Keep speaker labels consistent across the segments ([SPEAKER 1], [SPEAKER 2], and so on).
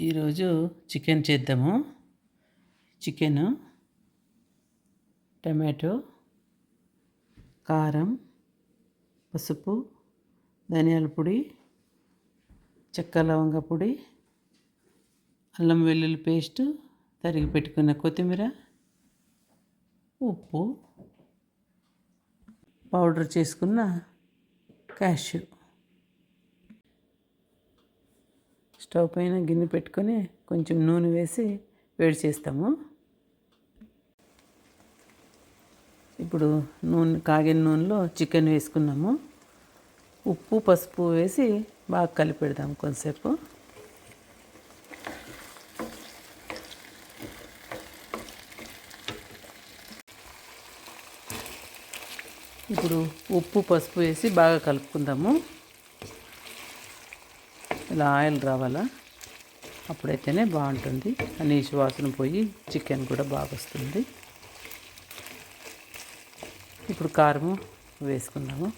[SPEAKER 1] ఈరోజు చికెన్ చేద్దాము. Chicken, tomato, కారం, పసుపు, ధనియాల పొడి, చెక్క లవంగ పొడి, అల్లం వెల్లుల్లి పేస్టు, తరిగి పెట్టుకున్న కొత్తిమీర, ఉప్పు, పౌడర్ చేసుకున్న క్యాష్యూ. స్టవ్ పైన గిన్నె పెట్టుకొని కొంచెం నూనె వేసి వేడి చేస్తాము. ఇప్పుడు కాగిన నూనెలో చికెన్ వేసుకున్నాము. ఉప్పు పసుపు వేసి బాగా కలిపెడదాము కొంతసేపు. ఇప్పుడు ఉప్పు పసుపు వేసి బాగా కలుపుకుందాము. ఇలా ఆయిల్ రావాలా, అప్పుడైతేనే బాగుంటుంది. నీచు వాసన పోయి చికెన్ కూడా బాగా వస్తుంది. ఇప్పుడు కారము వేసుకుందాము.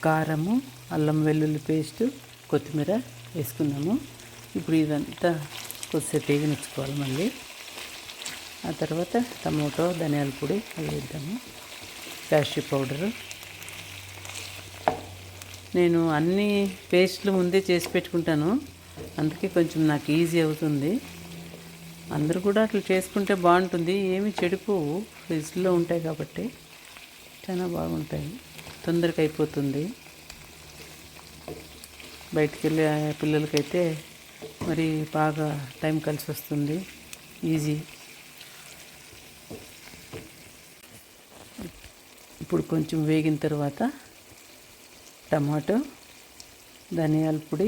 [SPEAKER 1] కారము, అల్లం వెల్లుల్లి పేస్టు, కొత్తిమీర వేసుకున్నాము. ఇప్పుడు ఇదంతా కొద్దిసేపు వేగనిచ్చుకోవాలి. మళ్ళీ ఆ తర్వాత టమాటో, ధనియాల పొడి అవి వేద్దాము. Cashew powder. నేను అన్ని పేస్ట్లు ముందే చేసి పెట్టుకుంటాను, అందుకే కొంచెం నాకు ఈజీ అవుతుంది. అందరూ కూడా అట్లా చేసుకుంటే బాగుంటుంది. ఏమి చెడిపోవు, ఫ్రిడ్జ్లో ఉంటాయి కాబట్టి చాలా బాగుంటాయి. తొందరగా అయిపోతుంది. బయటికి వెళ్ళే పిల్లలకైతే మరి బాగా టైం కలిసి వస్తుంది. ఈజీ. ఇప్పుడు కొంచెం వేగిన తర్వాత టమాటో, ధనియాల పొడి,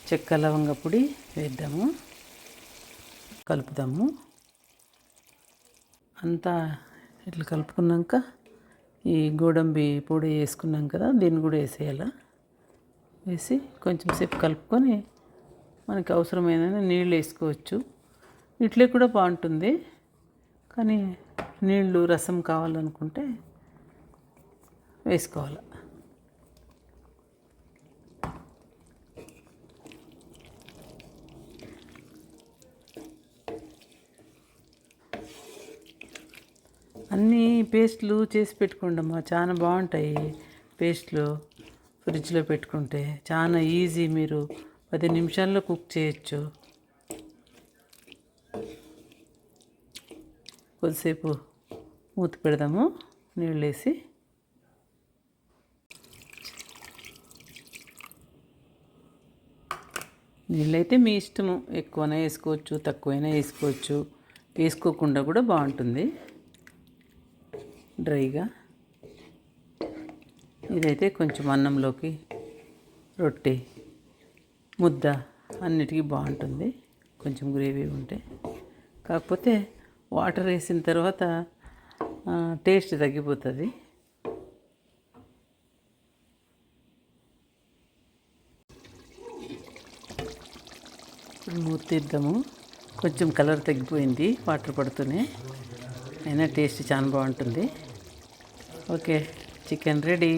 [SPEAKER 1] చెక్క లవంగ పొడి వేద్దాము. కలుపుదాము. అంతా ఇట్లా కలుపుకున్నాక ఈ గోడంబి పొడి వేసుకున్నాం కదా, దీన్ని కూడా వేసేయాలి. వేసి కొంచెం సేపు కలుపుకొని మనకి అవసరమైన నీళ్ళు వేసుకోవచ్చు. ఇట్లే కూడా బాగుంటుంది, కానీ నీళ్ళు రసం కావాలనుకుంటే వేసుకోవాలి. అన్నీ పేస్ట్లు చేసి పెట్టుకోండి అమ్మా, చాలా బాగుంటాయి పేస్ట్లు. ఫ్రిడ్జ్లో పెట్టుకుంటే చాలా ఈజీ. మీరు 10 నిమిషాల్లో కుక్ చేయొచ్చు. కొద్దిసేపు మూత పెడదాము నీళ్ళు వేసి. నీళ్ళైతే మీ ఇష్టము, ఎక్కువైనా వేసుకోవచ్చు, తక్కువైనా వేసుకోవచ్చు. వేసుకోకుండా కూడా బాగుంటుంది డ్రైగా. ఇదైతే కొంచెం అన్నంలోకి, రొట్టె, ముద్ద అన్నిటికీ బాగుంటుంది కొంచెం గ్రేవీ ఉంటే. కాకపోతే వాటర్ వేసిన తర్వాత టేస్ట్ తగ్గిపోతుంది. ఇప్పుడు మూత తీద్దాము. కొంచెం కలర్ తగ్గిపోయింది వాటర్ పడుతూనే, అయినా టేస్ట్ చాలా బాగుంటుంది. Okay, chicken ready.